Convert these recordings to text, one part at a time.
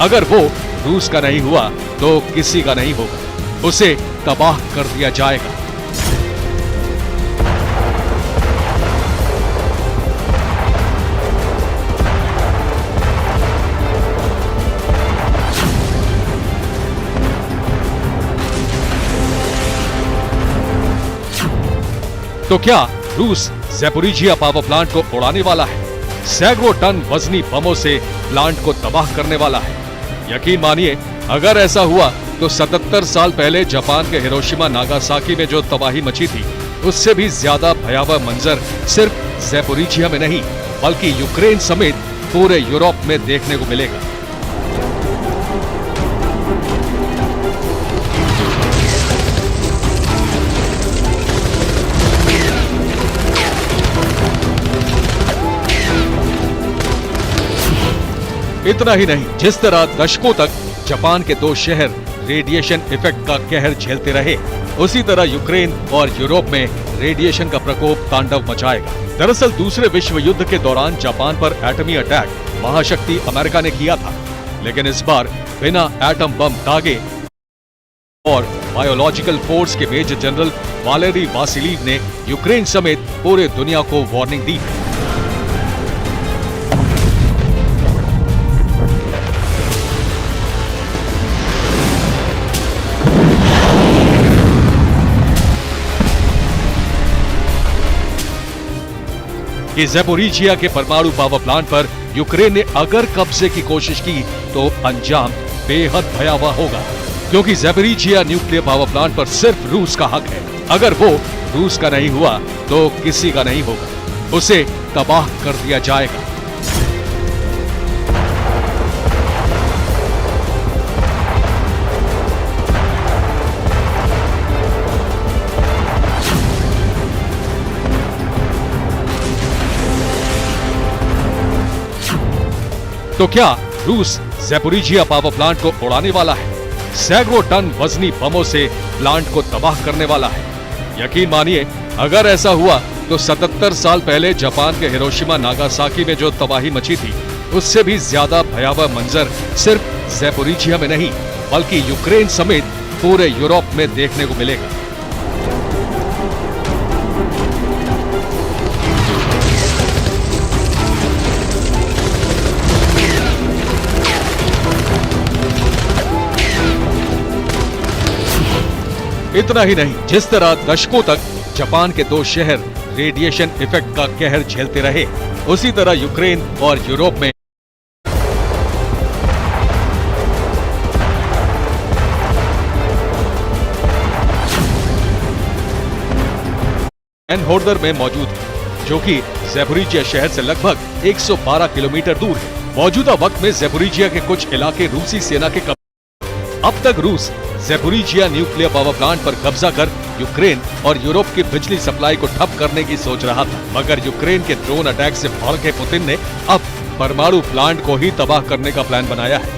अगर वो रूस का नहीं हुआ तो किसी का नहीं होगा, उसे तबाह कर दिया जाएगा। तो क्या रूस ज़ैपोरिजिया पावर प्लांट को उड़ाने वाला है? सैकड़ों टन वजनी बमों से प्लांट को तबाह करने वाला है? यकीन मानिए, अगर ऐसा हुआ तो 77 साल पहले जापान के हिरोशिमा नागासाकी में जो तबाही मची थी, उससे भी ज्यादा भयावह मंजर सिर्फ ज़ैपोरिजिया में नहीं बल्कि यूक्रेन समेत पूरे यूरोप में देखने को मिलेगा। इतना ही नहीं, जिस तरह दशकों तक जापान के 2 शहर रेडिएशन इफेक्ट का कहर झेलते रहे, उसी तरह यूक्रेन और यूरोप में रेडिएशन का प्रकोप तांडव मचाएगा। दरअसल दूसरे विश्व युद्ध के दौरान जापान पर एटमी अटैक महाशक्ति अमेरिका ने किया था, लेकिन इस बार बिना एटम बम दागे और बायोलॉजिकल फोर्स के मेजर जनरल वालेरी वासिलीव ने यूक्रेन समेत पूरे दुनिया को वार्निंग दी। कि ज़ैपोरिजिया के परमाणु पावर प्लांट पर यूक्रेन ने अगर कब्जे की कोशिश की तो अंजाम बेहद भयावह होगा, क्योंकि ज़ैपोरिजिया न्यूक्लियर पावर प्लांट पर सिर्फ रूस का हक है। अगर वो रूस का नहीं हुआ तो किसी का नहीं होगा, उसे तबाह कर दिया जाएगा। तो क्या रूस ज़ैपोरिजिया पावर प्लांट को उड़ाने वाला है? सैकड़ों टन वजनी बमों से प्लांट को तबाह करने वाला है? यकीन मानिए, अगर ऐसा हुआ तो 77 साल पहले जापान के हिरोशिमा नागासाकी में जो तबाही मची थी, उससे भी ज्यादा भयावह मंजर सिर्फ ज़ैपोरिजिया में नहीं बल्कि यूक्रेन समेत पूरे यूरोप में देखने को मिलेगा। इतना ही नहीं, जिस तरह दशकों तक जापान के 2 शहर रेडिएशन इफेक्ट का कहर झेलते रहे, उसी तरह यूक्रेन और यूरोप में एनहोर्दर में मौजूद है, जो कि ज़ैपोरिजिया शहर से लगभग 112 किलोमीटर दूर है। मौजूदा वक्त में ज़ैपोरिजिया के कुछ इलाके रूसी सेना के अब तक रूस ज़ैपोरिजिया न्यूक्लियर पावर प्लांट पर कब्जा कर यूक्रेन और यूरोप की बिजली सप्लाई को ठप करने की सोच रहा था, मगर यूक्रेन के ड्रोन अटैक से भड़के पुतिन ने अब परमाणु प्लांट को ही तबाह करने का प्लान बनाया है।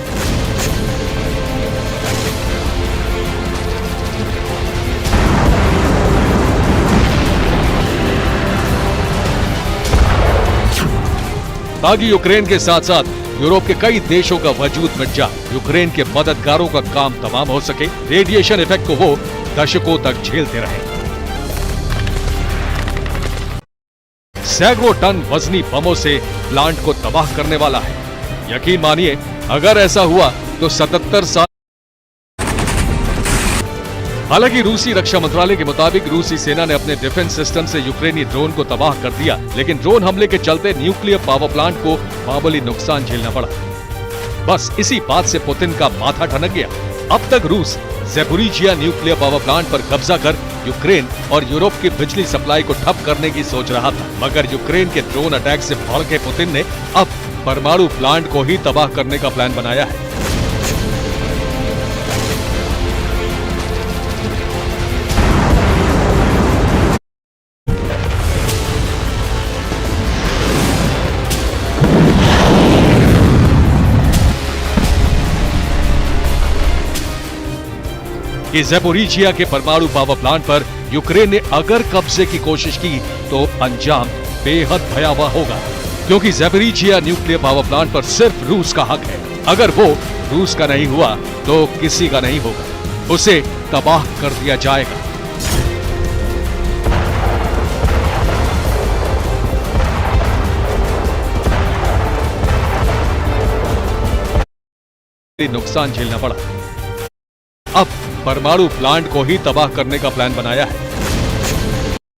ताकि यूक्रेन के साथ साथ यूरोप के कई देशों का वजूद मिट जाए, यूक्रेन के मददगारों का काम तमाम हो सके, रेडिएशन इफेक्ट को वो दशकों तक झेलते रहे। सैकड़ों टन वजनी बमों से प्लांट को तबाह करने वाला है? यकीन मानिए, अगर ऐसा हुआ तो 77 साल। हालांकि रूसी रक्षा मंत्रालय के मुताबिक रूसी सेना ने अपने डिफेंस सिस्टम से यूक्रेनी ड्रोन को तबाह कर दिया, लेकिन ड्रोन हमले के चलते न्यूक्लियर पावर प्लांट को मामूली नुकसान झेलना पड़ा। बस इसी बात से पुतिन का माथा ठनक गया। अब तक रूस ज़ैपोरिजिया न्यूक्लियर पावर प्लांट पर कब्जा कर यूक्रेन और यूरोप की बिजली सप्लाई को ठप करने की सोच रहा था, मगर यूक्रेन के ड्रोन अटैक से भड़के पुतिन ने अब परमाणु प्लांट को ही तबाह करने का प्लान बनाया है। कि ज़ैपोरिजिया के परमाणु पावर प्लांट पर यूक्रेन ने अगर कब्जे की कोशिश की तो अंजाम बेहद भयावह होगा, क्योंकि ज़ैपोरिजिया न्यूक्लियर पावर प्लांट पर सिर्फ रूस का हक है। अगर वो रूस का नहीं हुआ तो किसी का नहीं होगा, उसे तबाह कर दिया जाएगा। नुकसान झेलना पड़ा। अब परमाणु प्लांट को ही तबाह करने का प्लान बनाया है।